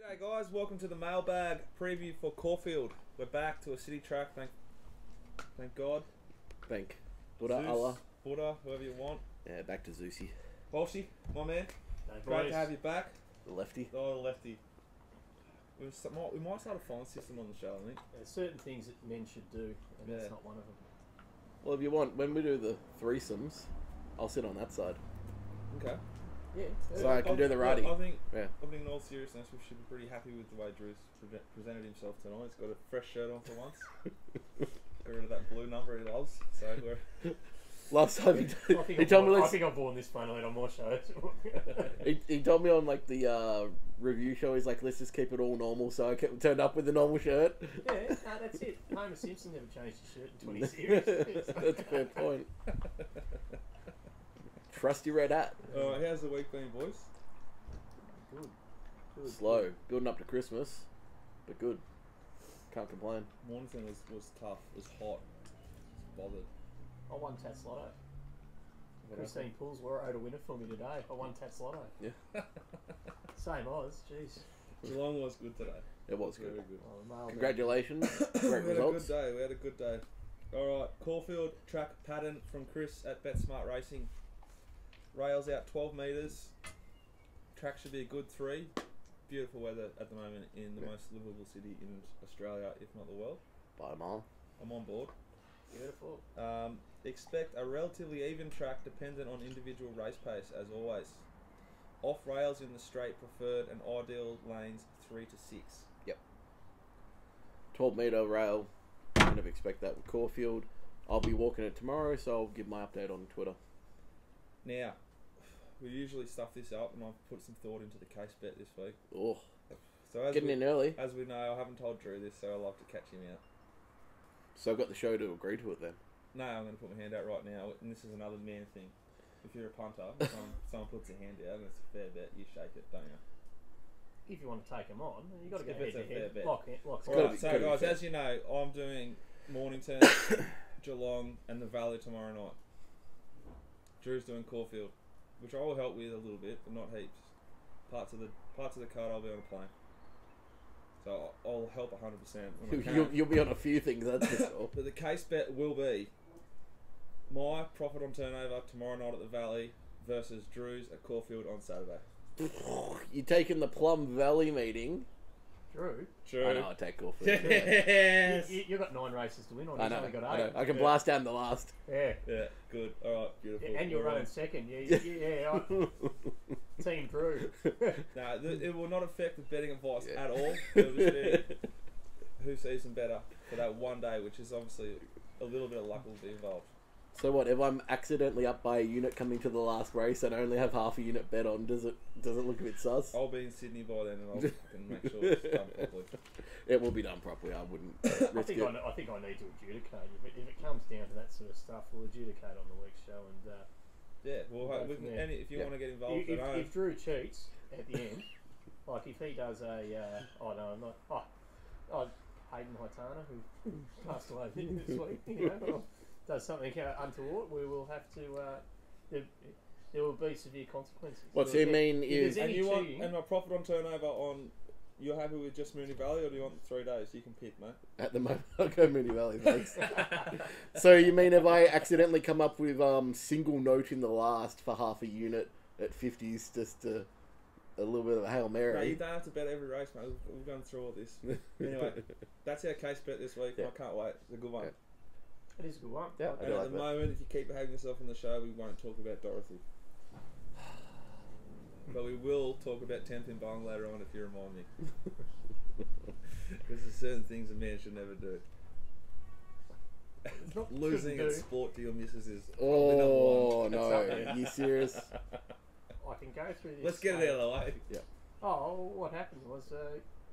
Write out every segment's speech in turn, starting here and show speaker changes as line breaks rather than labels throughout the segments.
G'day guys, welcome to the mailbag preview for Caulfield. We're back to a city track, thank God.
Thank Buddha,
Zeus,
Allah.
Buddha, whoever you want.
Yeah, back to Zeusy.
Walshy, my man.
No,
Great
boys.
to have you back.
The lefty.
Oh, lefty. We might start a phone system on the show, I think.
There's certain things that men should do, and
Yeah.
that's not one of them.
Well, if you want, when we do the threesomes, I'll sit on that side.
Okay.
Yeah.
So I can do the writing.
I think in all seriousness, we should be pretty happy with the way Drew's presented himself tonight. He's got a fresh shirt on for once. Got rid of that blue number he loves. So we're...
Last time he told me,
I think I've worn this finally on more shows.
he told me on like the review show, he's like, let's just keep it all normal. So I turned up with the normal shirt.
Yeah, no, that's it. Homer Simpson never changed his shirt in 20 series.
That's a fair point. Trusty red hat.
How's the week been, boys?
Good.
Slow, building up to Christmas, but good. Can't complain.
Mornington was tough. It was hot. Just bothered.
I won Tats Lotto. Christine Pools wore out a winner for me today. I won Tats Lotto.
Yeah.
Same Oz, jeez.
Geelong was good today.
It was
Very
good.
good.
Oh,
Congratulations. Great
We had
results.
We had a good day. Alright, Caulfield track pattern from Chris at BetSmart Racing. Rails out 12 metres. Track should be a good 3. Beautiful weather at the moment in the most livable city in Australia, if not the world.
By a mile.
I'm on board.
Beautiful.
Expect a relatively even track dependent on individual race pace, as always. Off rails in the straight preferred and ideal lanes 3 to 6.
Yep. 12 metre rail. Kind of expect that with Caulfield. I'll be walking it tomorrow, so I'll give my update on Twitter.
Now, we usually stuff this up, and I've put some thought into the case bet this week.
Oh,
So
getting in early.
As we know, I haven't told Drew this, so I'll have to catch him out.
So I've got the show to agree to it then.
No, I'm going to put my hand out right now, and this is another man thing. If you're a punter, someone puts a hand out and it's a fair bet, you shake it, don't you?
If you want to take them on, you've got to go
If it's
head
a
to
fair
head.
bet.
Lock.
Alright, so guys, as you know, I'm doing Mornington, Geelong, and the Valley tomorrow night. Drew's doing Caulfield, which I will help with a little bit, but not heaps. Parts of the card I'll be on a plane, so I'll help 100% when I can.
You'll be on a few things, that's for sure.
But the case bet will be my profit on turnover tomorrow night at the Valley versus Drew's at Caulfield on Saturday.
You're taking the Plum Valley meeting.
Drew,
True.
I know, I take Caulfield.
Yes.
you've got 9 races to win on.
I
He's
know,
only got
I
8.
know. I can blast down the last.
Yeah.
Yeah, good. All right, beautiful.
And you're
All
running
right.
second. Yeah. Team Drew.
No, it will not affect the betting advice
Yeah.
at all. It'll just be who sees them better for that one day, which is obviously a little bit of luck will be involved.
So what, if I'm accidentally up by a unit coming to the last race and I only have half a unit bet on, does it look a bit sus?
I'll be in Sydney by then, and I'll fucking make sure it's done properly.
It will be done properly, I wouldn't
I
risk
think
it.
I think I need to adjudicate. If it comes down to that sort of stuff, we'll adjudicate on the week's show. And
Yeah, well,
Go
we
from
can,
there.
if you
Yeah.
want to get involved,
if Drew cheats at the end, like if he does a, Hayden Haitana, who passed away this week, or does something untoward, we will have to. There will be severe consequences.
What, so you mean
if
is...
there's
and
any
you want
cheating,
and my profit on turnover on. You're happy with just Mooney Valley, or do you want 3 days? You can pick, mate.
At the moment, I'll go Mooney Valley, thanks. So you mean if I accidentally come up with single note in the last for half a unit at 50s, just a little bit of a Hail Mary?
No, you don't have to bet every race, mate. We've gone through all this. Anyway, that's our case bet this week.
Yeah.
I can't wait. It's a good one.
Yeah.
it is a good one.
Yeah, I
And
do
at
like
the
that.
moment, if you keep behaving yourself on the show, we won't talk about Dorothy. But we will talk about 10th in Bung later on if you remind me. Because there's certain things a man should never do.
Not
Losing
shouldn't
at
do.
sport to your missus is probably number
Oh,
one.
no. You serious?
I can go through this.
Let's get it out of the way.
Oh, what happened was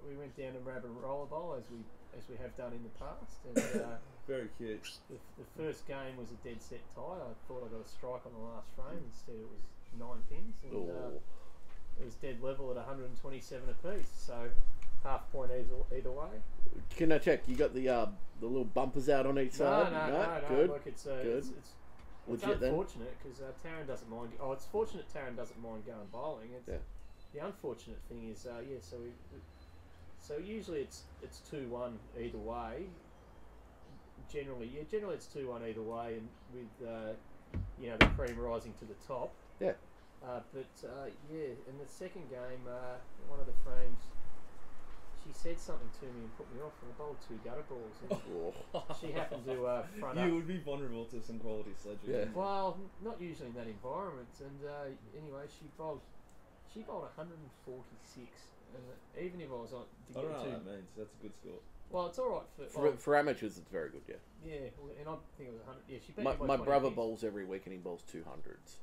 we went down to Rabbit Roller Bowl as we have done in the past, and
Very cute.
the first game was a dead set tie. I thought I got a strike on the last frame. Instead, it was 9 pins, and
Oh.
it was dead level at 127 apiece. So half point either way.
Can I check? You got the little bumpers out on each side?
No.
Good.
Look, it's
Good.
it's
Legit then?
unfortunate because Taryn doesn't mind. Oh, it's fortunate Taryn doesn't mind going bowling. It's,
Yeah.
The unfortunate thing is, so So usually it's 2-1 either way. Generally it's 2-1 either way, and with the cream rising to the top.
Yeah.
In the second game, one of the frames, she said something to me and put me off, and I bowled 2 gutter balls. And she happened to front up.
You would be vulnerable to some quality sledging.
Yeah.
Well, not usually in that environment. And anyway, she bowled 146. Even if I was on,
I don't know what that means. That's a good score.
Well, it's all right
For amateurs, it's very good, yeah.
Yeah, and I think it was 100. Yeah, she beat me by
My
20
brother
bits.
bowls every week and he bowls 200s,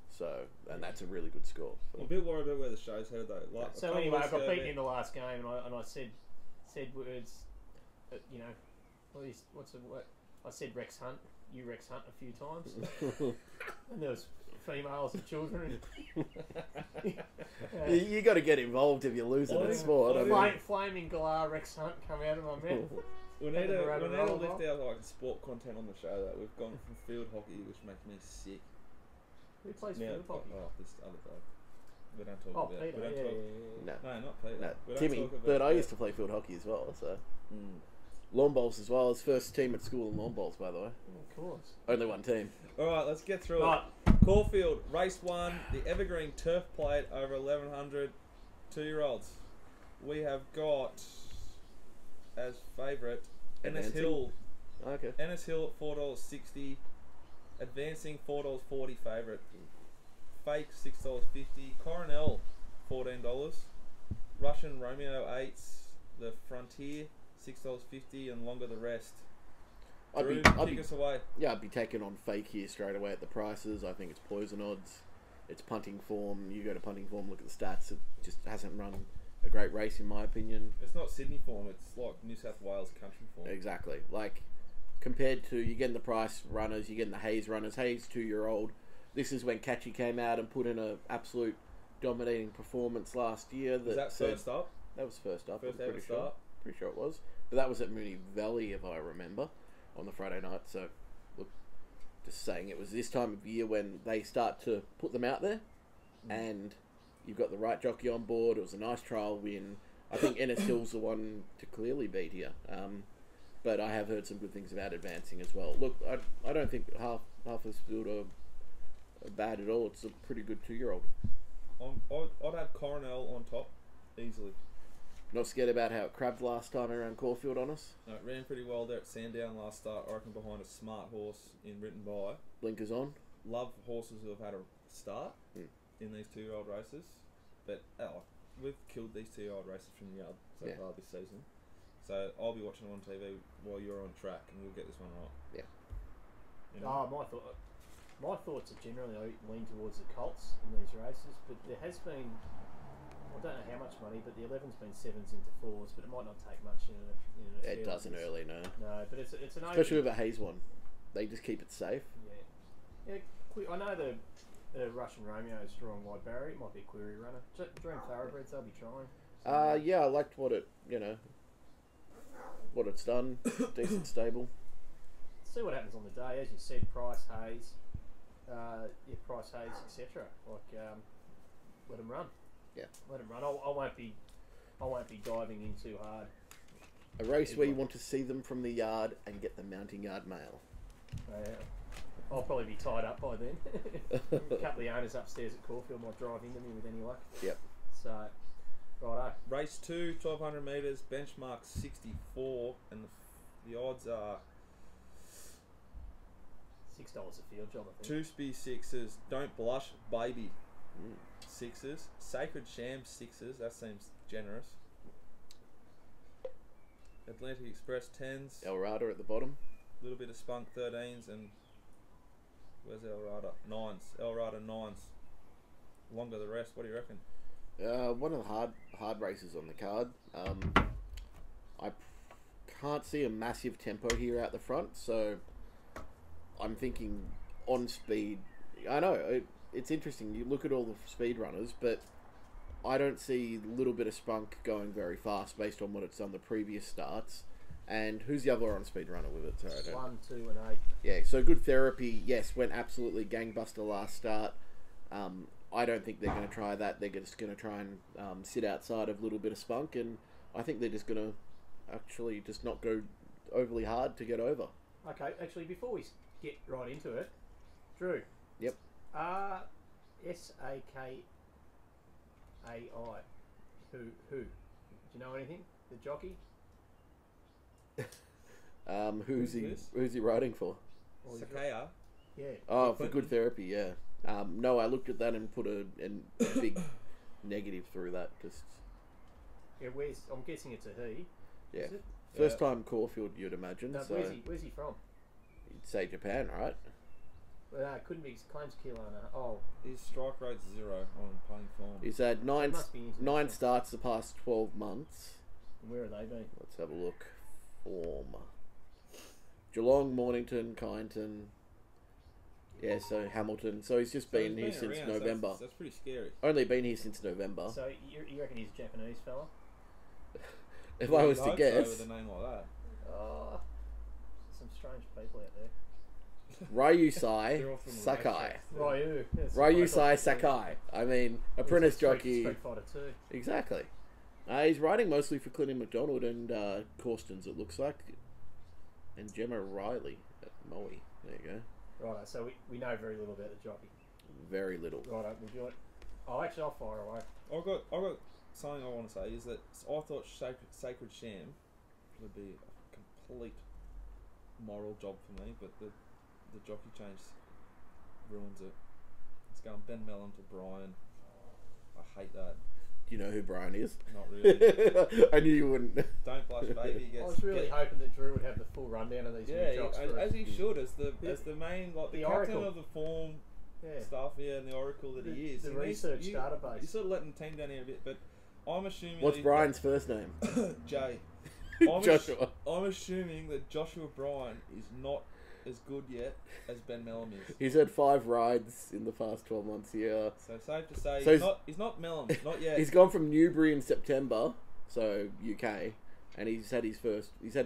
and that's a really good score.
I'm a bit worried about where the show's headed though. Like,
So anyway, I got beaten in the last game, and I said words, what's the word? I said Rex Hunt, you Rex Hunt a few times, and there was females and children.
You got to get involved if you're losing at sport.
Flaming Galar Rex Hunt come out of my mouth.
We need to lift out like sport content on the show. Though we've gone from field hockey, which makes me sick.
Who plays field hockey?
Oh, this other bloke. We don't talk about.
Peter.
We don't talk.
No,
No, not Peter.
no.
We don't
Timmy.
talk about
But I
that.
used to play field hockey as well, so. Lawn bowls as well. His first team at school in lawn bowls, by the way.
Of course.
Only one team.
All right, let's get through
Right.
it. Caulfield, race 1, the Evergreen Turf Plate over 1,100 2-year-olds. We have got as favourite Ennis
Advancing?
Hill.
Okay.
Ennis Hill at $4.60. Advancing $4.40 favourite. Fake $6.50. Coronel $14. Russian Romeo 8s. The Frontier $6.50 and longer the rest. Drew, kick us away.
Yeah, I'd be taking on Fake here straight away at the prices. I think it's poison odds. It's punting form. You go to punting form, look at the stats. It just hasn't run a great race in my opinion.
It's not Sydney form. It's like New South Wales country form.
Exactly. Like compared to you're getting the Price runners, you're getting the Hayes runners. Hayes 2-year-old. This is when Catchy came out and put in an absolute dominating performance last year.
Was that first up?
That was first up.
First
I'm
ever
pretty
start?
sure. Pretty sure it was. But that was at Moonee Valley, if I remember, on the Friday night. So, look, just saying it was this time of year when they start to put them out there, and you've got the right jockey on board. It was a nice trial win. I think Ennis Hill's the one to clearly beat here. But I have heard some good things about advancing as well. Look, I don't think half this field are bad at all. It's a pretty good 2-year-old.
I'd have Coronel on top, easily.
Not scared about how it crabbed last time around Caulfield on us.
No, it ran pretty well there at Sandown last start. I reckon behind a smart horse in Written By.
Blinkers on.
Love horses who have had a start in these 2-year-old races. But we've killed these 2-year-old races from the yard so far this season. So I'll be watching it on TV while you're on track and we'll get this one right.
Yeah.
You know?
My thoughts are generally lean towards the Colts in these races, but there has been, I don't know how much money, but the 11's been 7s into 4s, but it might not take much in an affair
It doesn't
like this.
early, no.
No, but it's an
Especially with a Hayes one. They just keep it safe.
Yeah. I know the Russian Romeo is strong wide barrier. It might be a query runner. Dream Thoroughbreds, they'll be trying.
Yeah, I liked what it's done. Decent stable.
See what happens on the day. As you said, Price, Hayes, etc. Let them run.
Yeah.
Let them run. I won't be diving in too hard.
A race where you want to see them from the yard and get the mounting yard mail.
I'll probably be tied up by then. A couple of the owners upstairs at Caulfield might drive into me with any luck.
Yep.
So, righto.
Race 2, 1,200 metres, benchmark 64, and the odds are
$6 a field job, I think.
2 Spear 6s, Don't Blush Baby 6s, Sacred Sham 6s, that seems generous. Atlantic Express 10s,
El Rada at the bottom.
a little bit of Spunk 13s, and where's El Rada? 9s. El Rada 9s. Longer the rest, what do you reckon?
One of the hard races on the card. I can't see a massive tempo here out the front, so I'm thinking on speed. I know it's interesting. You look at all the speed runners, but I don't see a little bit of spunk going very fast based on what it's done the previous starts. And who's the other on speed runner with it? Sorry, I don't.
1, 2, and 8.
Yeah, so Good Therapy, yes, went absolutely gangbuster last start. I don't think they're going to try that. They're just going to try and sit outside of a little bit of spunk, and I think they're just going to actually just not go overly hard to get over.
Okay, actually, before we get right into it, Drew.
Yep.
SAKAI. Who? Do you know anything? The jockey?
Who's he riding for?
Or he's
Sakaya.
Yeah.
Oh, for good therapy, yeah. No, I looked at that and put a big negative through that. Just
Yeah, I'm guessing it's a he.
yeah,
Is it?
first time Caulfield, you'd imagine.
No,
So
where's he from?
you'd say Japan, right?
Well, no, it couldn't be. His claims kilo and a... Oh,
His strike rate's 0 on playing form.
He's had nine
must be international.
9 starts the past 12 months.
where have they been?
Let's have a look. Form. Geelong, Mornington, Kyneton. Yeah, so Hamilton. So he's just been here
he's
since
around, so
November.
that's pretty scary.
Only been here since November.
So you reckon he's a Japanese fella?
If I was
You'd
to
hope
guess,
so with a name like that.
Oh, some strange people out there.
Ryusai
They're all from the
Sakai.
Ryu. Yes,
Ryusai Sakai. I mean, apprentice jockey.
Street Fighter 2.
Exactly. He's riding mostly for Clinton McDonald and Corstons, it looks like. And Gemma Riley at Moe. There you go.
Righto, so we know very little about the jockey.
Very little.
Righto, we'll do it. Oh, actually, I'll fire away.
I've got something I want to say is that I thought Sacred Sham would be a complete moral job for me, but the jockey change ruins it. It's going Ben Mellon to Brian. I hate that.
Do you know who Brian is?
Not really.
I knew you wouldn't.
Don't blush, baby.
I was really hoping that Drew would have the full rundown of these
Yeah,
new jocks.
as he should, as the main
The
captain
oracle.
of the form
Yeah.
stuff, and the oracle that he is.
The
He needs-
research
you-
database.
You're sort of letting the team down here a bit, but I'm assuming.
What's
that
Brian's first name?
Jay.
Joshua.
I'm assuming that Joshua Bryan is not as good yet as Ben Mellon is.
He's had 5 rides in the past 12 months here.
So safe to say,
So
he's not Mellon, not yet.
He's gone from Newbury in September, so UK, and he's had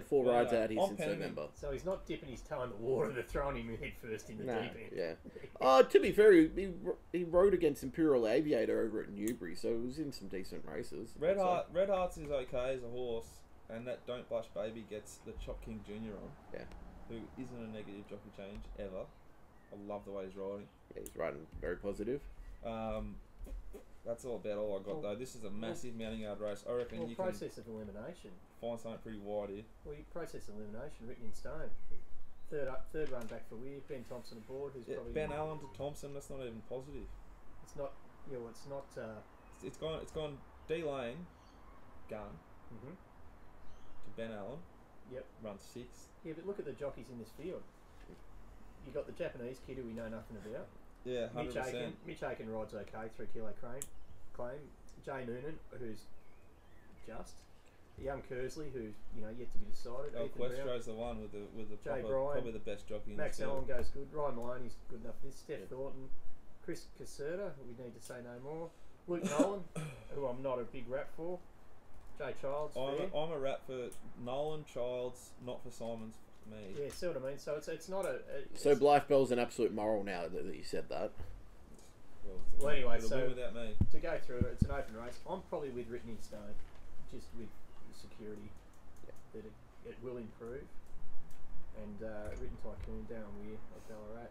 4 rides out here
I'm
since
penning him.
November.
So he's not dipping his toe in the water, they're throwing him head first in the
No,
deep end.
yeah. To be fair, he rode against Imperial Aviator over at Newbury, so he was in some decent races.
Red Hearts is okay as a horse, and that Don't Blush Baby gets the Chop King Jr. on.
Yeah.
Who isn't a negative jockey change ever. I love the way he's riding.
Yeah, he's riding very positive.
That's all about all I got though. This is a massive mounting yard race. I reckon
Well,
you
process of elimination.
can find something pretty wide here.
Well, you process of elimination written in stone. Third run back for Weir. Ben Thompson aboard, who's
Yeah,
probably
Ben Allen to Thompson. That's not even positive.
It's not. Yeah, well, it's not.
It's gone D Lane, gun
Mm-hmm.
to Ben Allen.
Yep.
Run 6.
Yeah, but look at the jockeys in this field. You got the Japanese kid who we know nothing about.
Yeah, 100%.
Mitch Aiken rides okay, 3 kilo claim. Jay Noonan, who's just. Young Kersley, who's yet to be decided.
Oh,
Ethan Brown.
Questro's the one with the
Jay
proper,
Bryan.
probably the best jockey in
Max
the field.
Allen goes good. Ryan Maloney's good enough for this. Steph Thornton. Chris Caserta, we need to say no more. Luke Nolan, who I'm not a big rap for. Jay Childs.
I'm a rap for Nolan, Childs, not for Simons. Me.
Yeah, see what I mean? So it's not a...
So Blythe Bell's an absolute moral now that you said that.
Well, anyway,
it'll
so-
win without me.
To go through it, it's an open race. I'm probably with written in stone, just with security that it will improve. And written tycoon down Weir at Ballarat.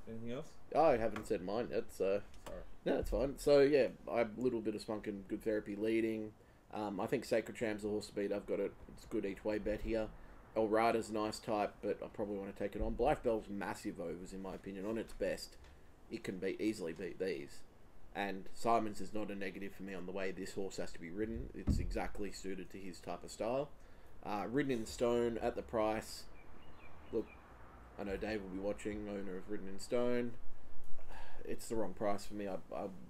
Anything else?
I haven't said mine yet, so
Sorry.
no, it's fine. So yeah, I have a little bit of spunk and good therapy leading. I think Sacred Tram's the horse to beat. I've got it. It's a good each way bet here. El Rada's a nice type, but I probably want to take it on. Blythe Bell's massive overs in my opinion. On its best, it can easily beat these. And Simons is not a negative for me on the way this horse has to be ridden. It's exactly suited to his type of style. Ridden in stone at the price. Look, I know Dave will be watching, owner of Ridden in Stone. It's the wrong price for me. I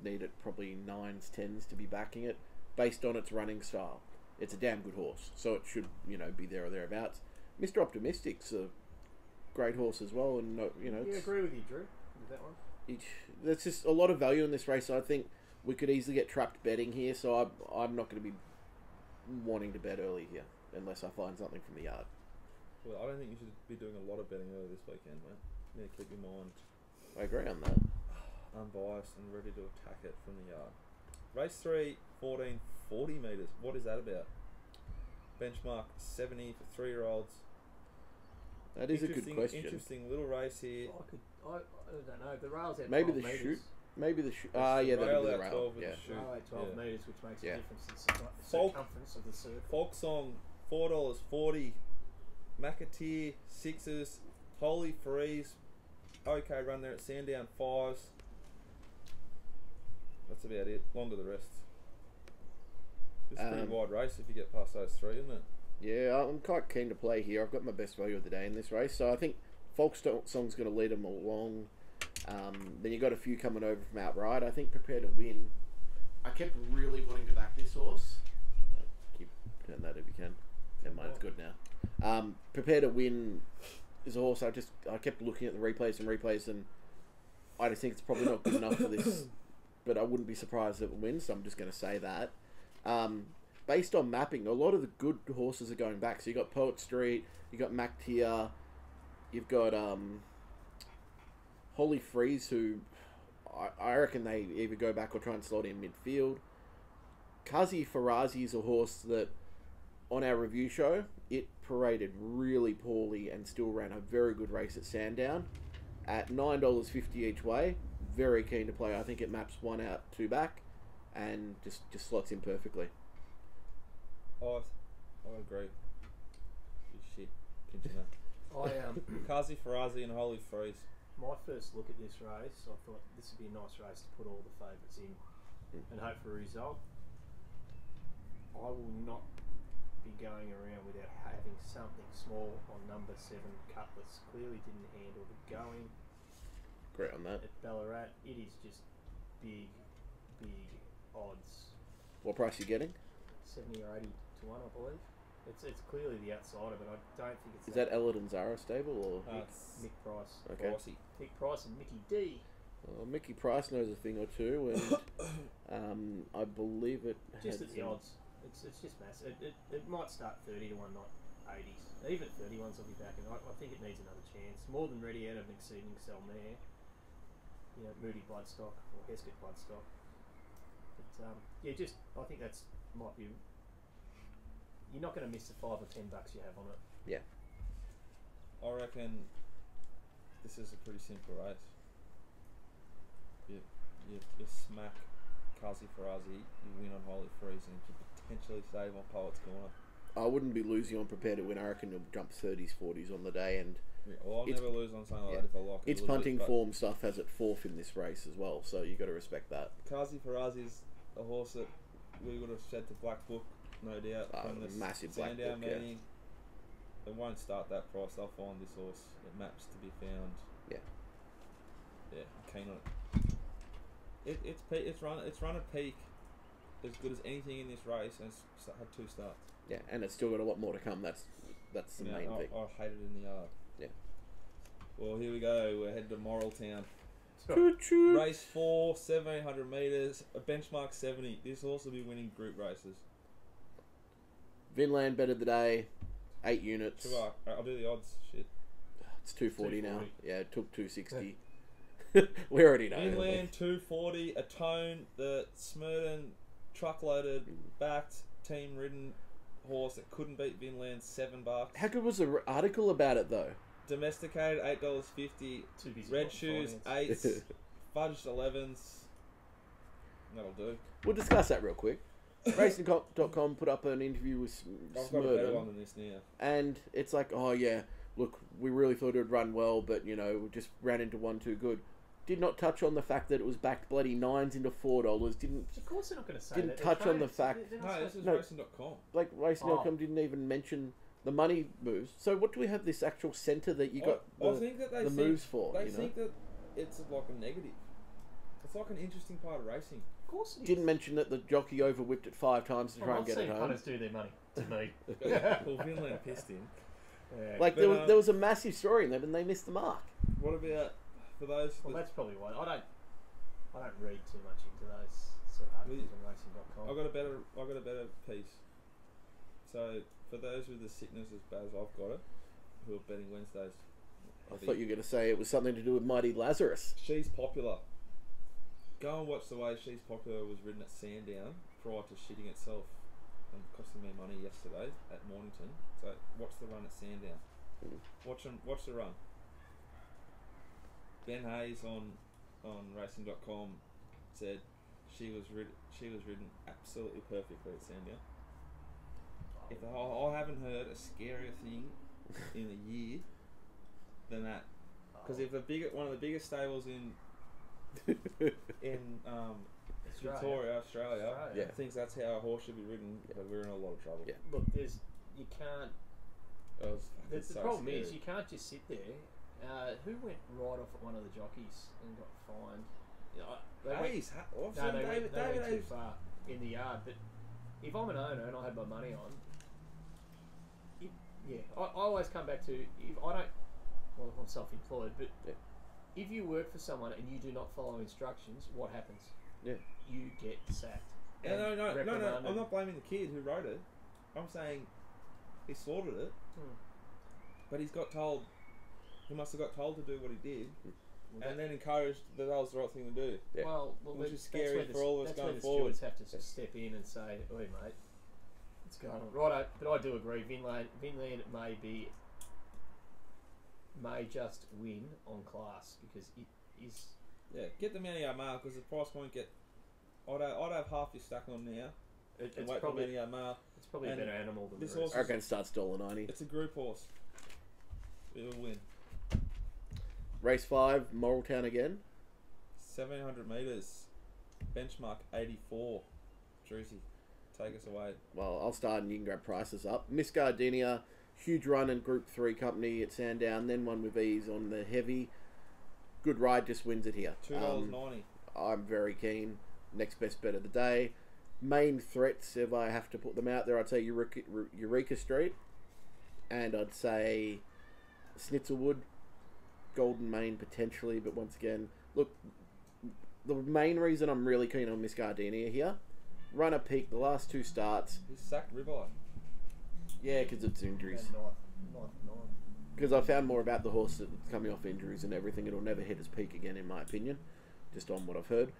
need it probably 9s, 10s to be backing it, based on its running style. It's a damn good horse, so it should, be there or thereabouts. Mr. Optimistic's a great horse as well, and
Yeah, I agree with you, Drew, with that one.
there's just a lot of value in this race. I think we could easily get trapped betting here, so I'm not going to be wanting to bet early here, unless I find something from the yard.
Well, I don't think you should be doing a lot of betting early this weekend, mate. You need to keep your mind
I agree on that.
unbiased and ready to attack it from the yard. Race 3, 14, 40 metres. What is that about? benchmark 70 for 3-year-olds.
That is a good question.
Interesting little race here.
I don't know. The rail's out
Maybe
12
the
metres.
shoot. Maybe the shoot.
It's
Yeah,
the
that'd be
rail
the
out
rail.
12 with
Yeah.
the shoot.
Rail out 12
Yeah.
metres, which makes
Yeah.
a difference in the
Folk-
circumference of the circle.
Folk song $4.40. McAteer 6s. Holy Freeze. Okay, run there at Sandown 5s. That's about it. Longer the rest. It's a pretty wide race if you get past those three, isn't it?
Yeah, I'm quite keen to play here. I've got my best value of the day in this race, so I think Folk Song's going to lead them along. Then you got a few coming over from outright. I think Prepare to Win. I kept really wanting to back this horse. Keep turn that if you can. Never mind, it's good now. Prepare to Win is a horse I kept looking at the replays, and I just think it's probably not good enough for this. But I wouldn't be surprised if it wins, so I'm just going to say that. Based on mapping, a lot of the good horses are going back. So you got Poet Street, you got McTeer, you've got Holy Freeze, who I reckon they either go back or try and slot in midfield. Kazi Farazi is a horse that, on our review show, it paraded really poorly and still ran a very good race at Sandown. At $9.50 each way, very keen to play. I think it maps 1 out, 2 back, and just slots in perfectly.
I agree. Good shit. Pinching that. Kazi Farazi and Holy Freeze.
My first look at this race, I thought this would be a nice race to put all the favourites in and hope for a result. I will not be going around without having something small on number 7 Cutlass. Clearly didn't handle the going.
Great on that.
At Ballarat, it is just big odds.
What price are you getting?
70 or 80 to 1, I believe. It's clearly the outsider, but I don't think it's.
Is that Ellerton Zara stable or
Mick Price?
Okay.
Pricey.
Mick Price and Mickey D.
Well, Mickey Price knows a thing or two, and I believe it.
Just
had
at the
some-
odds. It's just massive. It might start 30 to 1, not 80s. Even 31s will be back, and I think it needs another chance. More than ready out of an exceeding sell mare. You know, Moody Bloodstock or Heskett Bloodstock. But yeah, I think that's might be. You're not going to miss the $5 or $10 you have on it.
Yeah.
I reckon this is a pretty simple race. You smack Kazi Farazi, you win on Holy Freeze, and you could potentially save on Poet's Corner.
I wouldn't be losing on Prepare to Win. I reckon you'll jump 30s, 40s on the day, and
Yeah, well, I'll
It's-
never lose on something like
yeah.
that if I like it.
its
a little
punting
bit, but
form stuff has it 4th in this race as well, so you got to respect that.
Kazi Farazi is a horse that we would have said to Black Book, no doubt, from the
massive Black
Sandown
Book, yeah.
meeting. It won't start that price. They'll find this horse. It maps to be found.
Yeah.
Yeah, I'm keen on it. It's run a peak as good as anything in this race, and it's had 2 starts.
Yeah, and it's still got a lot more to come. That's the
You know,
main thing.
I hate it in the yard.
Yeah.
Well, here we go. We're headed to Moraltown.
Choo-choo.
Race 4, 1700 metres, a benchmark 70. This horse will be winning group races.
Vinland bet of the day, 8 units.
I'll do the odds. Shit.
It's 240 now.
240.
Yeah, it took 260. We already know. don't we?
Vinland 240, a tone, the Smurden truckloaded, backed, team ridden horse that couldn't beat Vinland $7.
How good was the article about it though?
Domesticated $8.50.
Too busy
Red
on
shoes
finance.
8s. Fudged 11s. That'll do.
We'll discuss that real quick. Racing.com put up an interview with
I've got a better
Smurden,
one than this now.
and it's like, oh yeah, look, we really thought it would run well, but you know, we just ran into one too good. Did not touch on the fact that it was backed bloody 9s into $4.
Of course, they're not going to say
Didn't
that.
touch on the fact-
No, this is
No.
racing.com.
Like Racing.com didn't even mention the money moves. So what do we have this actual centre that you got
I think that they
the
think,
moves for?
They
You know,
think that it's like a negative. It's like an interesting part of racing.
Of course, it is.
didn't mention that the jockey over whipped it 5 times to try and
I've
get
seen
it home.
punters do their money to me.
Well, Vinland pissed him.
Yeah.
Like
But,
there was a massive story in them, and they missed the mark.
What about for those?
Well,
that,
that's probably why I don't read too much into those sort of articles on racing.com.
I got a better piece. So for those with the sickness as bad as I've got it, who are betting Wednesdays,
I thought you were going to say it was something to do with Mighty Lazarus.
She's Popular. Go and watch the way She's Popular was ridden at Sandown prior to shitting itself and costing me money yesterday at Mornington. So watch the run at Sandown. Watch the run. Ben Hayes on racing.com said she was ridden absolutely perfectly at Sandown. I haven't heard a scarier thing in a year than that. Because if one of the biggest stables in Victoria, Australia, thinks that's how a horse should be ridden, we're in a lot of trouble.
Yeah.
Look, you can't. The
so
problem
scary.
is you can't just sit there. Who went right off at one of the jockeys and got fined?
Hayes,
They
David
went too
Hayes.
far in the yard. But if I'm an owner and I had my money on, I always come back to if I don't. Well, I'm self-employed, but if you work for someone and you do not follow instructions, what happens?
Yeah.
You get sacked.
No,
reprimanded.
I'm not blaming the kid who wrote it. I'm saying he slaughtered it, but he must have got told to do what he did, and then encouraged that was the right thing to do.
Yeah.
Well,
which is scary for all of us going
that's
forward.
where the stewards have to just step in and say, "Oi, mate, what's going on?" Right, but I do agree. Vinland may just win on class because it is.
Yeah, get them out of your mail because the price won't get. I'd have half your stack on now.
It's
and wait
probably
for many mail.
It's probably a
And
better animal than
this
the rest.
I reckon it starts $1.90.
It's a group horse. It'll win.
Race 5, Moraltown again.
700 metres. Benchmark 84. Druzy, take us away.
Well, I'll start and you can grab prices up. Miss Gardenia, huge run in Group 3 company at Sandown, then one with ease on the heavy. Good ride, just wins it here.
$2.90.
I'm very keen. Next best bet of the day. Main threats, if I have to put them out there, I'd say Eureka Street. And I'd say Snitzelwood, Golden Mane potentially, but once again, look, the main reason I'm really keen on Miss Gardenia here, run a peak the last 2 starts.
He's sacked ribeye.
Yeah, because it's injuries.
Ninth.
Because I found more about the horse that's coming off injuries and everything. It'll never hit its peak again, in my opinion, just on what I've heard.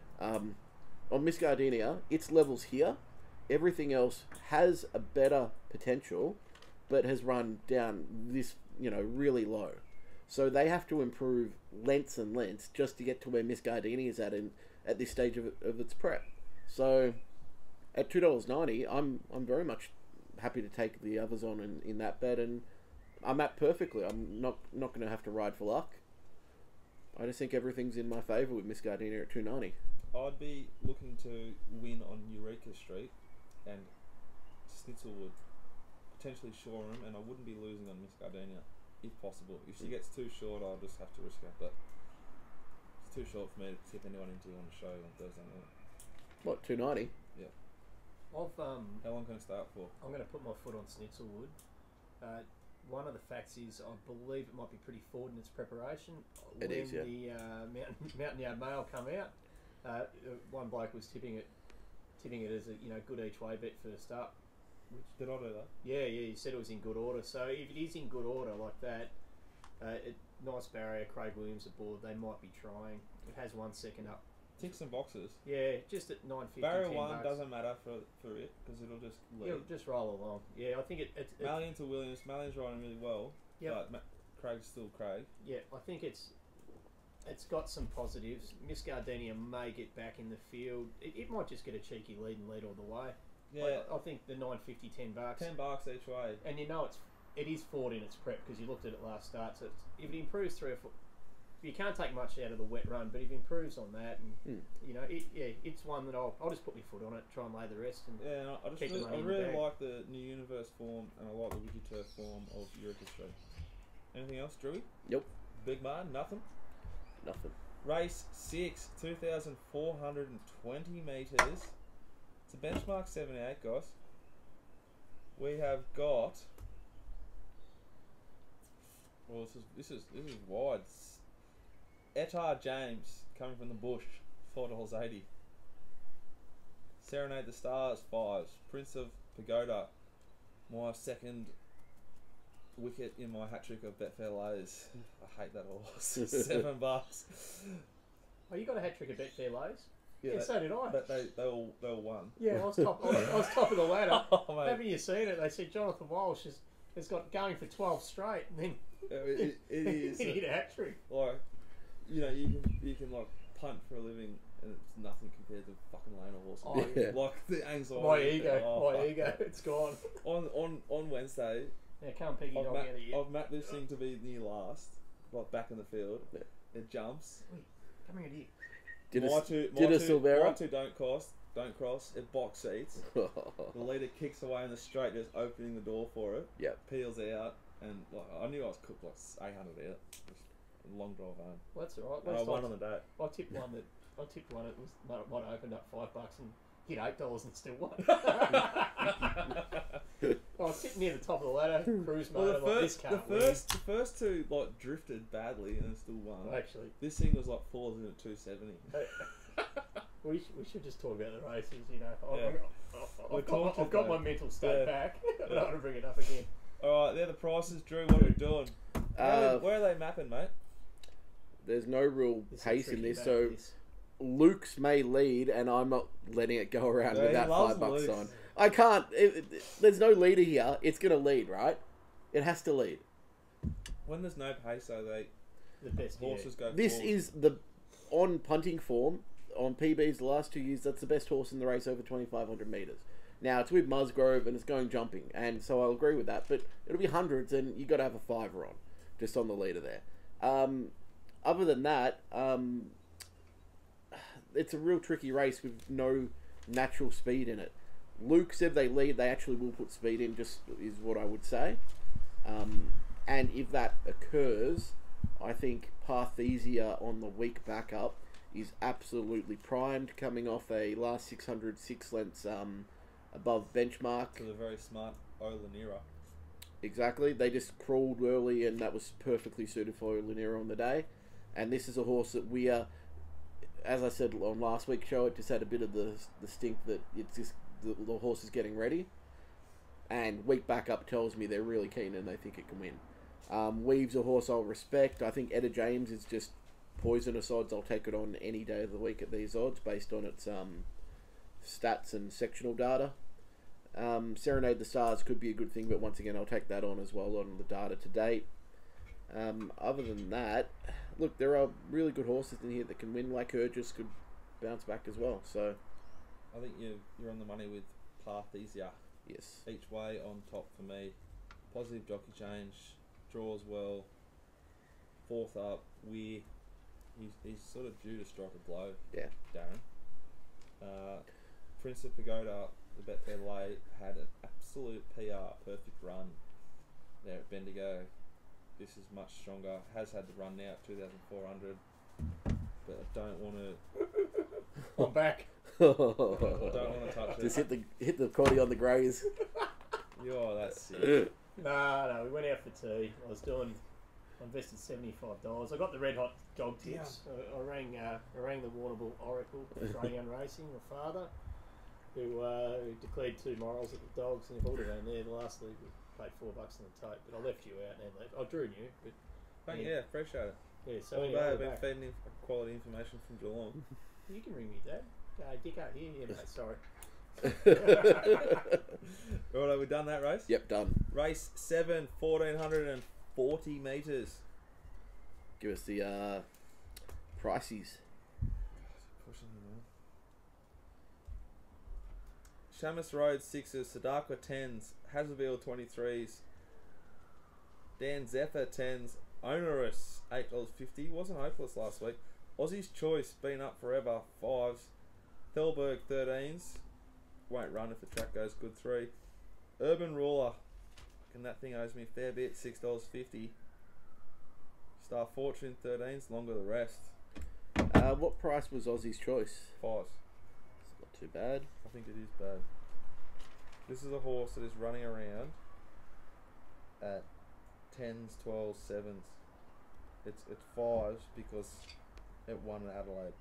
On Miss Gardenia, its levels here, everything else has a better potential, but has run down this, really low. So they have to improve lengths and lengths just to get to where Miss Gardenia is at this stage of its prep. So at $2.90, I'm very much happy to take the others on in that bet, and I'm at perfectly. I'm not going to have to ride for luck. I just think everything's in my favour with Miss Gardenia at $2.90.
I'd be looking to win on Eureka Street and Snitzelwood, potentially Shoreham, and I wouldn't be losing on Miss Gardenia if possible. If she gets too short, I'll just have to risk it, but it's too short for me to tip anyone into on the show on Thursday night.
What, $2.90?
Yeah.
How
long can it start for?
I'm going to put my foot on Snitzelwood. One of the facts is I believe it might be pretty forward in its preparation.
It is, yeah.
When the Mountain Yard Mail come out, one bloke was tipping it as a good each way bet for the start.
Did I do that?
Yeah, he said it was in good order. So if it is in good order like that, nice barrier, Craig Williams aboard, they might be trying. It has 1 second up.
Tick some boxes.
Yeah, just at $9.50.
Barrier
$10
1 doesn't matter for it because it'll just lead.
It'll just roll along. Yeah, I think it's
Mallion to Williams. Mallion's riding really well,
Yep.
but Craig's still Craig.
Yeah, I think it's got some positives. Miss Gardenia may get back in the field. It might just get a cheeky lead and lead all the way.
Yeah,
I think the $9.50, $10.
$10 each way.
And it is forward in its prep because you looked at it last start. So if it improves 3 or 4, you can't take much out of the wet run. But if it improves on that, and it's one that I'll just put my foot on it, try and lay the rest. And
yeah, I really like the New Universe form, and I like the Wiki Turf form of Eureka Street. Anything else, Drewy?
Yep.
Big man, nothing.
Nothing.
Race 6, 2,420 metres. It's a benchmark 78, guys. We have got. Well, this is wide. Etar James coming from the bush, $4.80. Serenade the Stars, 5s. Prince of Pagoda, my second wicket in my hat trick of Betfair Lows. I hate that horse. $7.
Oh, you got a hat trick at Betfair Lows? Yeah, so did I.
But they all won.
Yeah, I was top. I was top of the ladder.
Oh, mate.
Haven't you seen it? They said Jonathan Walsh has got going for 12 straight, and then
It is
he hit a hat trick.
like, you can like punt for a living, and it's nothing compared to fucking laying a horse.
Oh,
yeah.
Like the anxiety.
My ego,
Oh, fuck.
it's gone.
On Wednesday,
Now come piggy dog out of you.
I've mapped this thing to be near last, like back in the field.
Yeah.
It jumps.
Come here,
Did
my
a
two
Silvera?
don't cross. It box seats. The leader kicks away in the straight, just opening the door for it.
Yep.
Peels out, and like I knew I was cooked like 800 out. Just a long drive home.
Well, that's alright.
And I won on the day.
I tipped one that might have opened up $5 and hit $8 and still won. I was sitting near the top of the ladder, cruise mode.
Well,
the
first two like drifted badly and still won.
Actually,
This thing was like falls in at 270.
we should just talk about the races. You know,
Yeah.
I've got my mental state
Yeah.
back. I don't want to bring it up again.
All right, they're the prices, Drew. What are we doing? Where are they mapping, mate?
There's no real
This is
pace in
tricky
this,
about
so
this.
Luke's may lead, and I'm not letting it go around
Yeah,
with
he
that
loves
$5
Luke's.
on. I can't. There's no leader here. It's going to lead, right? It has to lead.
When there's no pace, though,
The best
horses go.
This
forward.
is on punting form, on PBs the last 2 years, that's the best horse in the race over 2,500 metres. Now, it's with Musgrove and it's going jumping, and so I'll agree with that, but it'll be hundreds, and you got to have a fiver on, just on the leader there. Other than that, it's a real tricky race with no natural speed in it. Luke said they lead, they actually will put speed in, just is what I would say. And if that occurs, I think Parthesia on the week back up is absolutely primed, coming off a last 600 6 lengths above benchmark.
to the very smart Olanira.
Exactly, they just crawled early, and that was perfectly suited for Olanira on the day. And this is a horse that we are, as I said on last week's show, it just had a bit of the stink that it's just the horse is getting ready. And week back up tells me they're really keen and they think it can win. Weave's a horse I'll respect. I think Etta James is just poisonous odds. I'll take it on any day of the week at these odds based on its stats and sectional data. Serenade the Stars could be a good thing, but once again I'll take that on as well on the data to date. Other than that, look, there are really good horses in here that can win. Like Urgis could bounce back as well. So
I think you're on the money with Parthesia.
yes,
Each way on top for me. Positive jockey change. Draws well. Fourth up. He's sort of due to strike a blow.
Yeah.
Darren. Prince of Pagoda, the Betfair Lay, had an absolute PR, perfect run there at Bendigo. This is much stronger. Has had the run now at 2,400. But I don't want to.
I'm back.
I don't want to touch it.
just hit the Coddy on the greys.
Yo, that's sick.
No, we went out for tea. I invested $75. I got the red hot dog tips. I rang the Warrnambool Oracle for Australian Racing, my father, who declared 2 morals at the dogs, and if I would have been there, the last league we paid $4 on the tape, but I left you out and left. I drew you, but
Yeah, appreciate it.
yeah. So
All
anyway,
day I've
we're
been
back.
feeding him quality information from Geelong.
You can ring me, Dad. Dicko here. Yeah, mate, sorry.
Alright, we done that race?
Yep, done.
Race 7, 1,440 metres.
Give us the prices.
Pushing him on. Shamus Road 6s, Sadaka 10s, Hazardville 23s, Dan Zephyr 10s, Onerous $8.50. Wasn't hopeless last week. Aussie's Choice, been up forever, 5s. Thelberg 13s. Won't run if the track goes good, 3. Urban Ruler. And that thing owes me a fair bit, $6.50. Star Fortune 13s, longer the rest.
What price was Aussie's Choice?
5s.
It's not too bad.
I think it is bad. This is a horse that is running around at 10s, 12s, 7s. It's 5s because it won at Adelaide.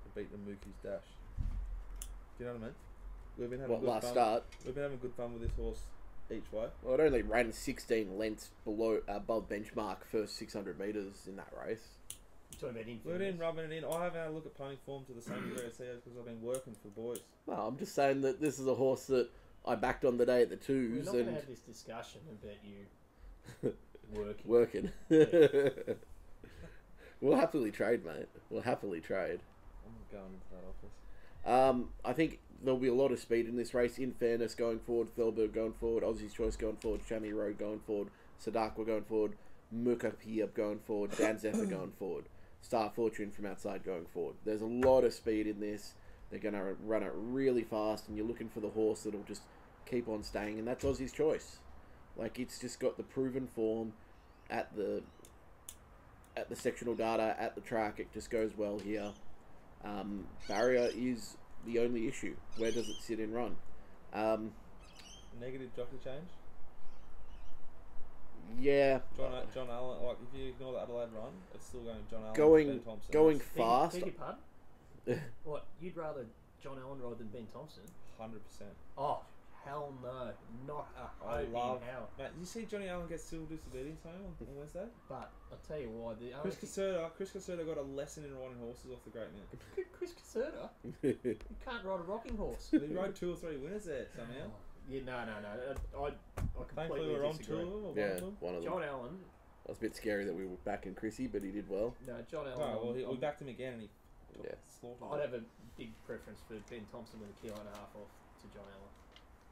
It beat the Mookie's Dash. Do you know what I mean? We've been having
What,
good
last
fun.
start?
We've been having good fun with this horse each way.
Well, it only ran 16 lengths above benchmark first 600 metres in that race.
Talking about in
We're in
fairness.
rubbing it in. I haven't had a look at pony form to the same degree as he has because I've been working for boys.
No, I'm just saying that this is a horse that I backed on the day at the
We're
twos
not going to
and
have this discussion about you working.
working.
Yeah.
We'll happily trade, mate. We'll happily trade.
I'm not going into that office.
I think there'll be a lot of speed in this race. In fairness, going forward, Thelberg going forward, Aussie's Choice going forward, Shani Road going forward, Sadaqua going forward, Mukapia going forward, Dan Zephyr going forward, Star Fortune from outside going forward. There's a lot of speed in this. They're going to run it really fast, and you're looking for the horse that'll just keep on staying, and that's Aussie's Choice. Like, it's just got the proven form at the sectional data, at the track. It just goes well here. Barrier is the only issue. Where does it sit in run?
Negative jockey change.
Yeah,
John Allen. Like if you ignore the Adelaide run, it's still going John Allen.
Going-
Ben Thompson.
going
It's
fast.
Beg your pardon? What? You'd rather John Allen ride than Ben Thompson?
100%.
Oh, hell no. Not a
I
hope
love.
in hell.
Mate, did you see Johnny Allen get silver disobedience home on Wednesday?
But I'll tell you why. The
Chris Caserta got a lesson in riding horses off the great man.
Chris Caserta, you can't ride a rocking horse.
He rode 2 or 3 winners there somehow.
Yeah, no. I
Thankfully,
completely
we're on
disagree.
2 of them or
yeah,
1 of them.
one of them.
John Allen,
It was a bit scary that we were backing Chrissy, but he did well.
no, John
Oh,
Allen.
well, we backed him again and he
Yeah.
slaughtered
I'd
it.
have a big preference for Ben Thompson with 1.5 kilos off to John Allen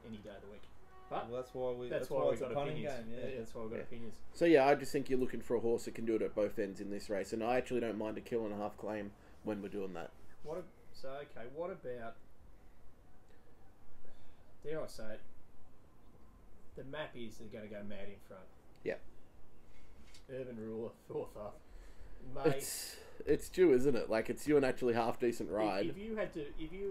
any day of the week. But
Well,
that's why
it's
we've
a
got
punting
opinions.
game, yeah.
That's why we've got
Yeah.
opinions.
So yeah, I just think you're looking for a horse that can do it at both ends in this race, and I actually don't mind a 1.5 kilo claim when we're doing that.
What about? Dare I say it? The map is they're going to go mad in front.
Yep.
Urban Ruler, fourth up, mate.
It's due, isn't it? Like, it's due an actually half decent ride.
If you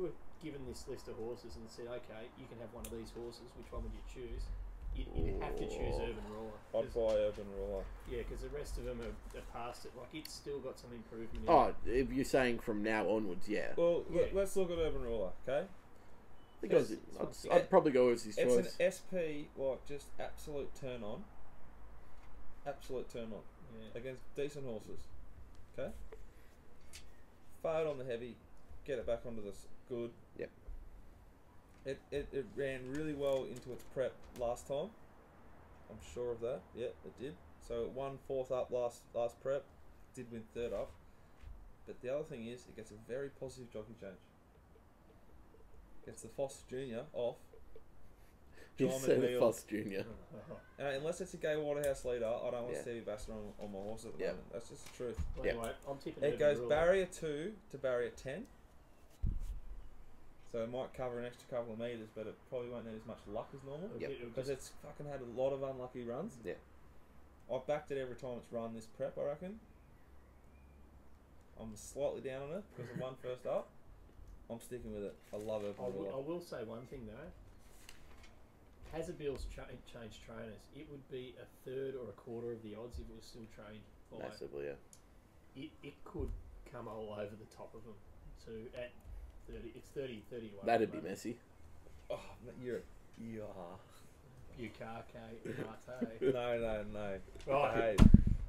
were given this list of horses and said, okay, you can have one of these horses, which one would you choose? You'd have to choose Urban Ruler.
I'd buy Urban Ruler.
Yeah, because the rest of them are past it. Like, it's still got some improvement in
Oh, if you're saying from now onwards, yeah.
Well,
Yeah.
let's look at Urban Ruler, okay?
I think I'd probably go with his
It's
choice.
an SP, like, just absolute turn on. Absolute turn on.
Yeah.
Against decent horses. Okay? Fired on the heavy, get it back onto the good.
Yep.
It ran really well into its prep last time. I'm sure of that. Yeah, it did. So it won 4th up last prep. Did win 3rd up. But the other thing is, it gets a very positive jockey change. Gets the Foss Jr. off.
He's
John
said
McNeil.
Foss Jr.
Unless it's a Gay Waterhouse leader, I don't want
Yeah.
Stevie Bassett on my horse at the
Yep.
moment. That's just the truth.
Well,
Yep.
anyway, I'm tipping
It
Urban
goes
Ruler.
barrier 2 to barrier 10. So it might cover an extra couple of metres, but it probably won't need as much luck as normal.
It'll
Yep.
get- it'll
Because
just-
it's fucking had a lot of unlucky runs.
Yeah.
I've backed it every time it's run this prep, I reckon. I'm slightly down on it because it won 1st up. I'm sticking with it. I love Urban
I
Ruler.
will say one thing though. Hazardbill's changed trainers. It would be a third or a quarter of the odds if it was still trained by.
Massively, yeah.
It could come all over the top of them. To at 30, it's 30 away.
That'd be messy.
Oh, you're you are.
Bukake, Mate.
No.
Right.
Hey,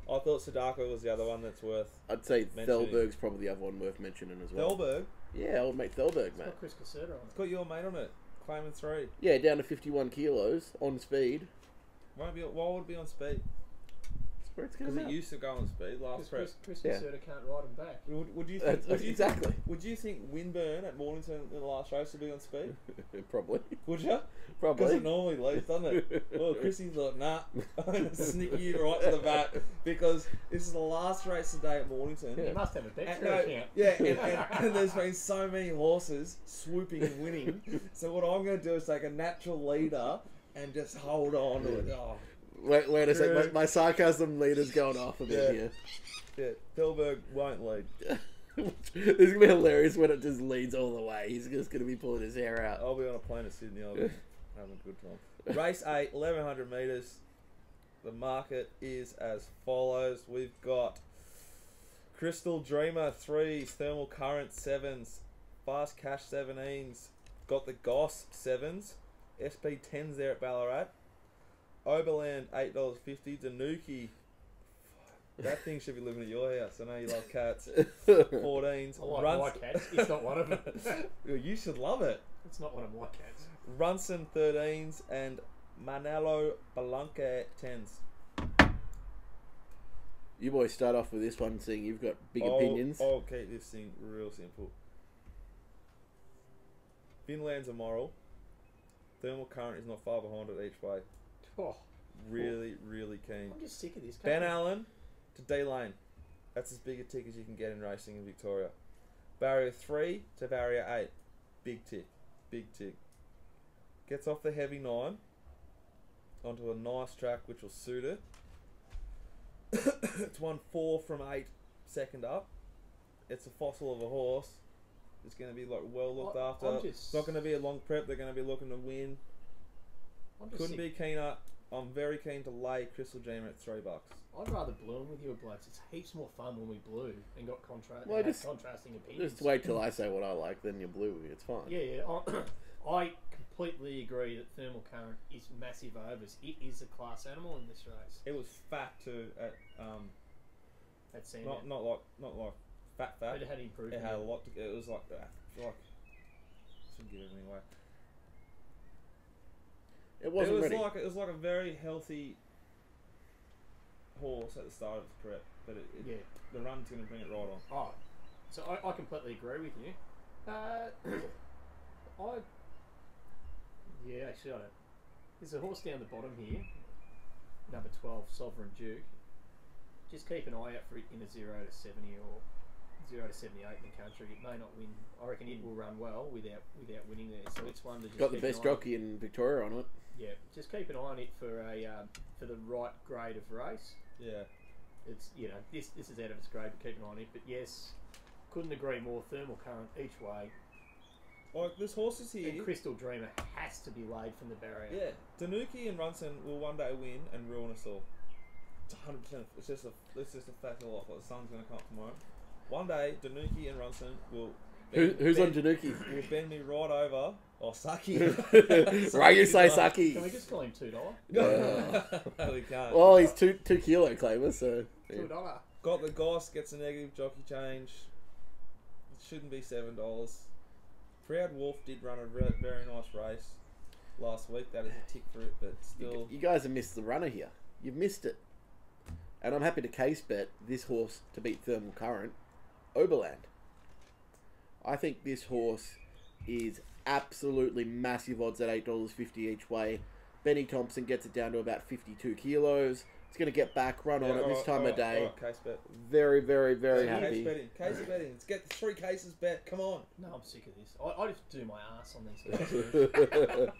I thought Sadako was the other one that's worth.
I'd say
Mentioning.
Thelberg's probably the other one worth mentioning as well.
Thelberg.
Yeah, old mate Thelberg,
It's
mate.
got Chris Caserta on
It's
it.
got your mate on it. Claiming 3.
Yeah, down to 51 kilos on speed.
Why would it be on speed?
That's where it's
Because
going
it used to go on speed last prep.
Chris
Yeah.
Caserta can't ride him back.
Would you think?
Exactly.
Would you think Winburn at Mornington in the last race would be on speed?
Probably.
Would you? Because
Probably.
it normally leads, doesn't it? Well, Chrissy thought, nah, I'm gonna sneak you right to the back because this is the last race today at Mornington.
He must have a bet
And,
for account.
and there's been so many horses swooping and winning. So what I'm going to do is take a natural leader and just hold on to it. Oh,
Wait a sec.
True.
My sarcasm leader's going off a bit here.
yeah, Thelberg won't lead.
This is gonna be hilarious when it just leads all the way. He's just gonna be pulling his hair out.
I'll be on a plane to Sydney. I'll be having a good time. Race 8, 1100 metres. The market is as follows. We've got Crystal Dreamer 3s, Thermal Current 7s, Fast Cash 17s, got the Goss 7s, SP 10s there at Ballarat, Oberland $8.50, Danuki That thing should be living at your house. I know you love cats. 14s.
I like my cats. It's not one of them.
You should love it.
It's not one of my cats.
Runson 13s and Manalo Balanque 10s.
You boys start off with this one, seeing you've got big opinions.
I'll keep this thing real simple. Finland's a moral. Thermal current is not far behind it each way.
Oh,
Really keen.
I'm just sick of this.
Ben Allen to D Lane. That's as big a tick as you can get in racing in Victoria. Barrier 3 to barrier 8. Big tick. Gets off the heavy 9 onto a nice track which will suit it. It's won 4 from 8 second up. It's a fossil of a horse. It's going to be like well looked after. It's not going to be a long prep. They're going to be looking to win. Couldn't be keener. I'm very keen to lay Crystal Dreamer at $3.
I'd rather blue 'em with you blokes. It's heaps more fun when we blue and got
Well,
contrasting opinions.
Just wait till I say what I like, then you're blue. It's fine.
Yeah. I completely agree that thermal current is massive overs. It is a class animal in this race.
It was fat too at
Sandown.
not like fat.
But it had improved.
It had a lot. It was like shouldn't give everything away.
It wasn't ready.
It was like a very healthy horse at the start of its prep, but the run's going to bring it right on.
Oh, so I completely agree with you. Actually, I don't. There's a horse down the bottom here, number 12, Sovereign Duke. Just keep an eye out for it in a 0 to 70 or 0 to 78 in the country. It may not win. I reckon it will run well without winning there. So it's one to just
got the best jockey in Victoria on it.
Yeah, just keep an eye on it for the right grade of race.
Yeah,
it's this is out of its grade, but keep an eye on it. But yes, couldn't agree more. Thermal current each way.
Like this horse is here.
And Crystal Dreamer has to be laid from the barrier.
Yeah, Danuki and Runson will one day win and ruin us all. It's 100%. It's just a fact of life. Like the sun's going to come up tomorrow. One day, Danuki and Runson will.
Who's on Danuki?
Will bend me right over. Oh, Saki.
Right, you say Saki.
Can we just call him $2?
No, we can't.
Well, he's 2 kilo claimer, so
$2.
Got the Goss, gets a negative jockey change. It shouldn't be $7. Proud Wolf did run a very nice race last week. That is a tick for it, but still.
You guys have missed the runner here. You've missed it. And I'm happy to case bet this horse to beat Thermal Current, Oberland. I think this horse is absolutely massive odds at $8.50 each way. Benny Thompson gets it down to about 52 kilos. It's going to get back, run on at this time of day.
Case bet.
Very, very, very happy.
Case betting. Let's get the 3 cases bet. Come on.
No, I'm sick of this. I just do my ass on these guys.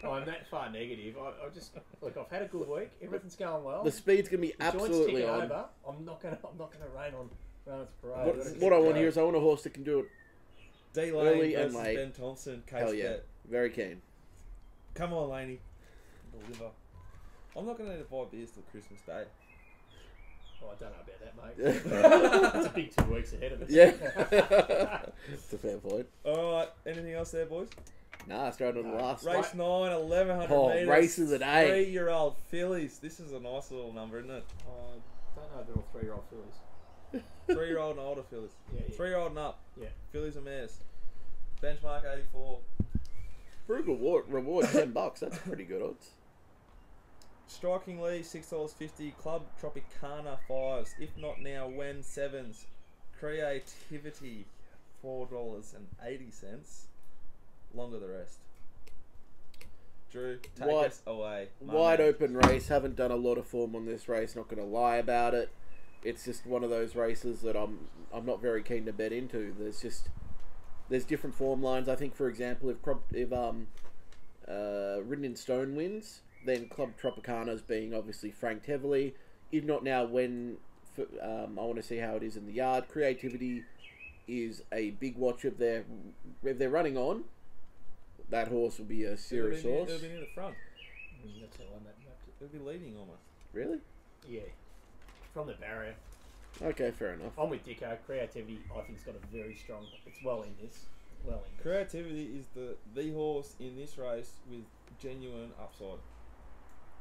I'm that far negative. I just look. I've had a good week. Everything's going well.
The speed's going to be absolutely on.
Over. I'm not going to rain on its parade.
What I want here is I want a horse that can do it
D
early
Lane
and
versus
late.
Ben Thompson. Case
Hell yeah.
bet.
Very keen.
Come on, Laney. Deliver. I'm not going to need to buy beers till Christmas Day.
Oh, I don't know about that, mate. It's a big 2 weeks ahead of us.
Yeah. It's a fair point.
Alright, anything else there, boys?
Nah, straight on the last.
Race 9, 1100 metres.
Race of the day.
3-year-old fillies. This is a nice little number, isn't it?
I don't know if they're all 3-year-old fillies.
3-year-old and older fillies.
Yeah.
3-year-old and up.
Yeah.
Fillies and mares. Benchmark 84.
Frugal reward $10. That's pretty good odds.
Strikingly, $6.50. Club Tropicana 5s. If not now, when 7s. Creativity, $4.80. Longer the rest. Drew, take us away.
Wide open race. Haven't done a lot of form on this race. Not going to lie about it. It's just one of those races that I'm not very keen to bet into. There's different form lines. I think, for example, if Ridden in Stone wins, then Club Tropicana's being obviously franked heavily. If not now, when I want to see how it is in the yard. Creativity is a big watch if they're running on. That horse will be a serious horse.
It'll be near the front.
That's how I mapped it.
It'll be leading almost.
Really?
Yeah. From the barrier.
Okay, fair enough.
I'm with Dicko. Creativity, I think, has got a very strong. It's well in this.
Creativity is the horse in this race with genuine upside.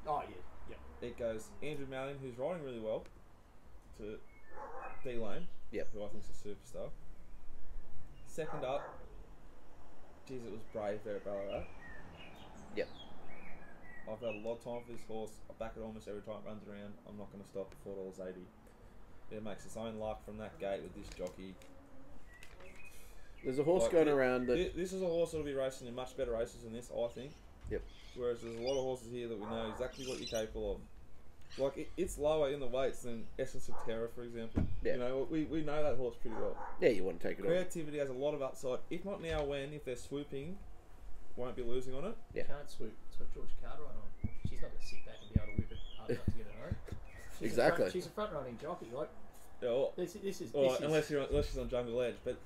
Oh yeah.
It goes Andrew Malin, who's riding really well, to D-Lane.
Yep.
Who I think is a superstar. Second up, geez, it was Brave there at Ballarat.
Yep.
I've had a lot of time for this horse. I back it almost every time it runs around. I'm not going to stop at $4.80. It makes its own luck from that gate with this jockey.
There's a horse going around that...
This is a horse that'll be racing in much better races than this, I think.
Yep.
Whereas there's a lot of horses here that we know exactly what you're capable of. Like, it's lower in the weights than Essence of Terror, for example.
Yeah.
You know, we know that horse pretty well.
Yeah, you want to take it on.
Creativity has a lot of upside. If not now, when, if they're swooping, won't be losing on it.
Yeah.
Can't swoop. It's got George Cartwright on. She's not going to sit back and be able to whip it hard enough to get it home.
Exactly.
She's a front-running jockey. Like,
Yeah, or,
this is
unless she's on Jungle Edge. But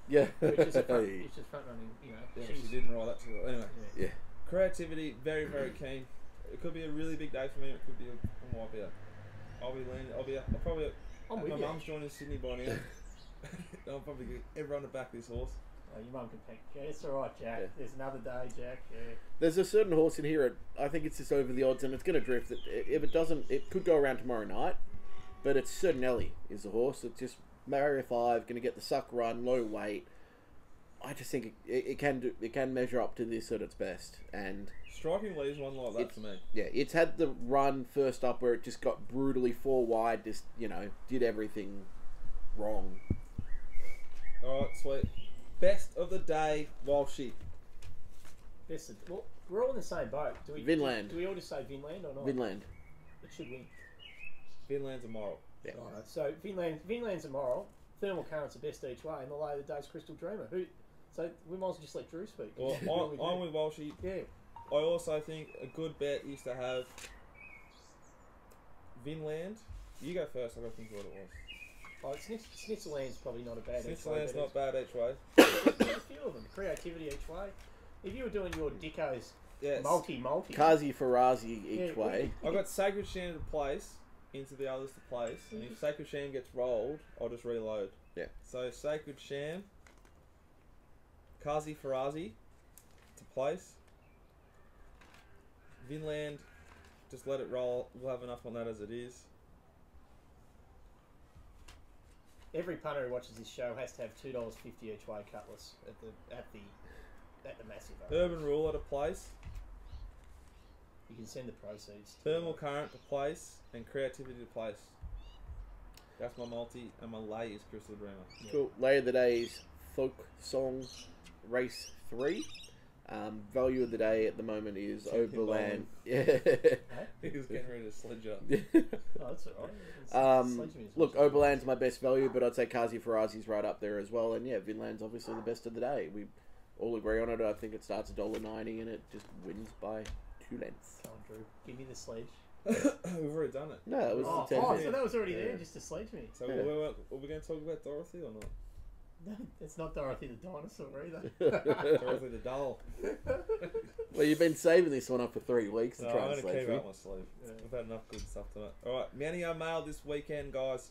Yeah.
It's just front-running, you know.
yeah, she didn't ride that too well. Anyway.
Yeah.
Creativity, very, very keen. It could be a really big day for me. It could be a wipeout. I'll probably.
I'm with
my
you.
mum's joining Sydney by now. I'll probably get everyone to back this horse.
Oh, your mum can pick. Yeah, it's alright, Jack.
Yeah.
There's another day, Jack. Yeah.
There's a certain horse in here, I think it's just over the odds, and it's going to drift. If it doesn't, it could go around tomorrow night, but it's Certinelli is the horse. It's just Mario 5, going to get the suck run, low weight. I just think it can measure up to this at its best, and
Strikingly is one like that for me.
yeah, it's had the run first up where it just got brutally 4 wide, just did everything wrong.
All right, sweet. Best of the day, Walshy.
Well, we're all in the same boat.
Vinland.
Do we all just say Vinland or not?
Vinland.
It should win.
Vinland's a moral.
Yeah.
Right. So Vinland's a moral. Thermal Current's the best each way, and the lay of the day's Crystal Dreamer. So we might as well just let Drew speak.
Well, I'm with Walshy.
Yeah.
I also think a good bet is to have Vinland. You go first. I've got to think what it was.
Oh, Snitzerland's probably not a bad each way.
Switzerland's not bad each way.
There's a few of them. Creativity each way. If you were doing your Dicko's
Yes.
multi.
Kazi Farazi each
Yeah,
way.
I've got Sacred Sham to place into the others to place, and if Sacred Sham gets rolled, I'll just reload.
Yeah.
So Sacred Sham, Kazi Farazi to place. Vinland, just let it roll. We'll have enough on that as it is.
Every punter who watches this show has to have $2.50 each way cutlass at the massive.
Urban Ruler to place.
You can send the proceeds.
Thermal Current to place, and Creativity to place. That's my multi, and my lay is Crystal Dreamer.
Yeah.
Cool. Lay of the day is Folk Song Race 3. Value of the day at the moment is
Champion
Overland.
Bowling.
Yeah.
He was getting ready to sledge up.
Oh, that's alright.
Look, Oberland's my best value, but I'd say Kazi Farazi's right up there as well. And yeah, Vinland's obviously the best of the day. We all agree on it. I think it starts at $1.90 and it just wins by 2 lengths.
Come on, Drew. Give me the sledge.
We've already done it.
No, it was
Oh,
the 10.
so that was already there
Yeah.
just to sledge me.
So
Yeah.
are we going to talk about Dorothy or not?
No, it's not Dorothy the dinosaur either.
Dorothy the doll.
Well, you've been saving this one up for 3 weeks to
No,
try
I'm
and
going to
sledge
keep it
me.
up my sleeve.
Yeah.
We've had enough good stuff tonight. Alright, Manio Mail this weekend, guys.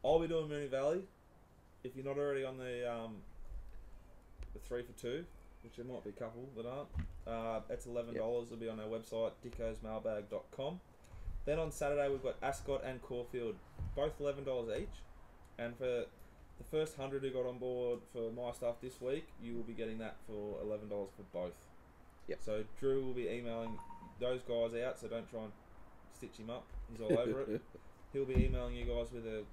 I'll be doing Moonee Valley. If you're not already on the 3 for 2, which there might be a couple that aren't, it's $11. It'll be on our website, dickosmailbag.com. Then on Saturday, we've got Ascot and Caulfield, both $11 each. And for the first 100 who got on board for my stuff this week, you will be getting that for $11 for both.
Yep.
So Drew will be emailing those guys out, so don't try and stitch him up. He's all over it. He'll be emailing you guys with a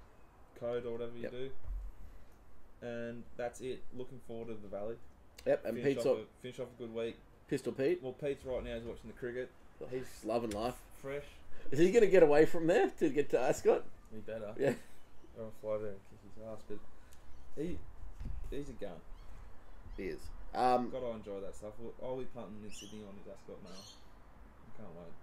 code or whatever you do. And that's it. Looking forward to the Valley.
Yep, and
Finish
Pete's
off a good week.
Pistol Pete.
Well, Pete's right now. He's watching the cricket.
He's loving life.
Fresh.
Is he going to get away from there to get to Ascot?
He better.
Yeah.
Or I'll fly there and kick his ass. But he's a gun.
He is.
Got to enjoy that stuff. I'll be punting in Sydney on his Ascot mail. I can't wait.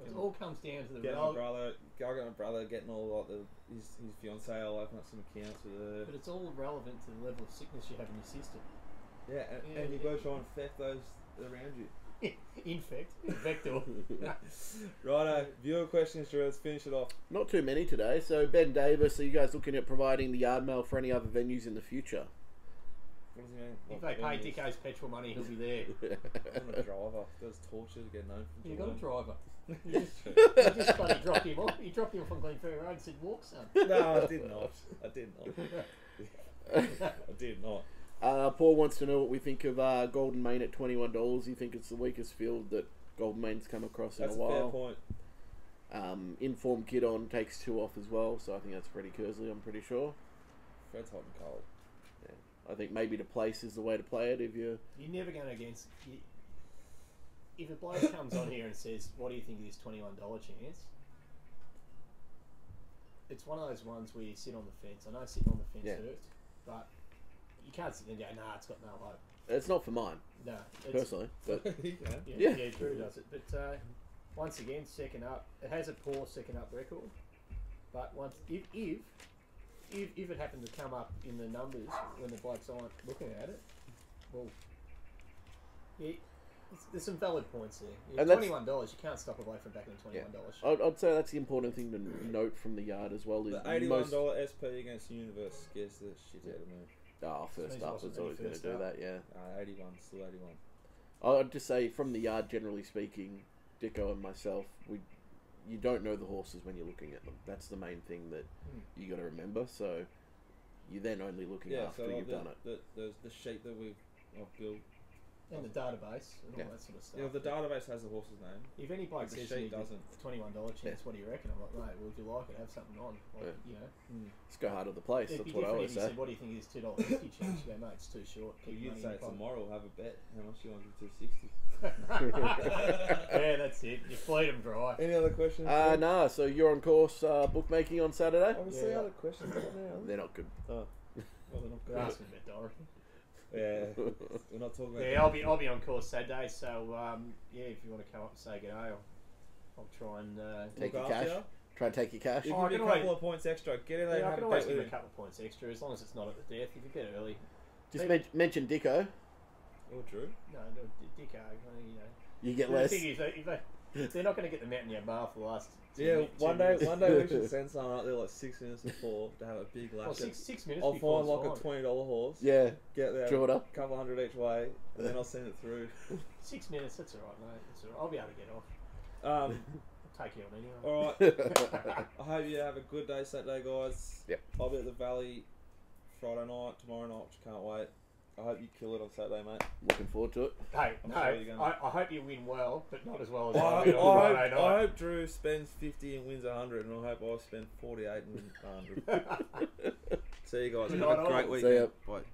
It all comes down to the
Getting
result.
I got my brother getting all like his fiance. I'll open up some accounts with her.
But it's all relevant to the level of sickness you have in your system.
Yeah, and you've got to try and affect those around you.
Infect. Vector.
Righto, viewer questions, Drew. Let's finish it off.
Not too many today. So Ben Davis, are you guys looking at providing the yard mail for any other venues in the future?
What does he mean?
If
Like,
they
when
pay
you-
Dicko's petrol money, he'll be there.
I'm a driver. There's torture to get known from
You got a
Geelong.
driver. You just bloody dropped him off. You dropped him off on Glenferrie Road and said, walk, son.
No, I did not. I did not. I did not.
Paul wants to know what we think of Golden Mane at $21. You think it's the weakest field that Golden Mane's come across
That's
in a
a fair
while?
point.
Informed kid on takes 2 off as well, so I think that's pretty Kersley, I'm pretty sure.
Fred's hot and cold.
I think maybe to place is the way to play it if you're...
You're never going against... If a bloke comes on here and says, what do you think of this $21 chance? It's one of those ones where you sit on the fence. I know sitting on the fence hurts, but you can't sit there and go, nah, it's got no hope.
It's not for mine,
No.
personally. But
Yeah, Drew does it. But once again, second up. It has a poor second up record. But once if it happened to come up in the numbers when the blokes aren't looking at it, well, yeah, there's some valid points there.
And
$21, you can't stop away from backing $21.
I'd say that's the important thing to note from the yard as well. Is
The $81 SP against Universe scares the shit out of me.
First up is always going to do that, yeah.
81, still 81.
I'd just say from the yard, generally speaking, Dicko and myself, you don't know the horses when you're looking at them. That's the main thing that you got to remember. So you're then only looking after you've done it.
The sheet that we've built.
And the database and all that sort of stuff.
Yeah, the database has the horse's name.
If any bloke
The
says
sheet
to me,
doesn't.
$21 chance, what do you reckon? I'm like, mate, well, if you like it, have something on. Like, you know.
Let's go hard to the place.
It'd
That's
be
what I
different
always
if you
say.
said, what do you think of this $2.50 chance? You go, mate, it's too short.
Well,
Keep
you'd
money
say
in your
tomorrow, have a bet. How much you want to do? 260.
Yeah, that's it. You fleet them dry.
Any other questions?
Nah, so you're on course bookmaking on Saturday?
Obviously,
Yeah.
other questions right now.
They're not good.
Oh. Well, they're not
They're
good.
asking about Dorothy.
Yeah, we're not talking about.
Yeah, I'll be on course Saturday, so yeah, if you want to come up and say g'day, I'll try and
Take
look
your
after
cash.
you.
Try and take your cash.
You
Oh, I
give me a
can
couple
always-
of points extra. Get in there
yeah, I
and
can
have a
always
bet
give
with
you a
him.
couple of points extra as long as it's not at the death. If you get early,
Just mention Dicko.
Oh, Drew.
no, Dicko, you know.
You get
The
less.
thing is, they're not going to get the mountain yard bar for the last.
Yeah, one day
minutes.
we should send someone up there like 6 minutes before to have a big lap.
Well, six minutes
I'll
before
find like
it's
a
fine.
$20 horse.
Yeah,
Get there,
draw it up.
couple hundred each way, and then I'll send it through.
6 minutes, that's all right, mate. That's all right. I'll be able to get off.
Um,
I'll take you on anyway.
all right. I hope you have a good day Saturday, guys.
Yep.
I'll be at the Valley Friday night, tomorrow night, which I can't wait. I hope you kill it on Saturday, mate.
Looking forward to it.
Hey,
I'm
no,
sure you're gonna-
I hope you win well, but not as well as
I,
I did on Friday night.
I hope Drew spends 50 and wins 100, and I hope I spend 48 and win 100. See you guys.
Good
Have a
night,
great
all.
weekend.
See ya.
Bye.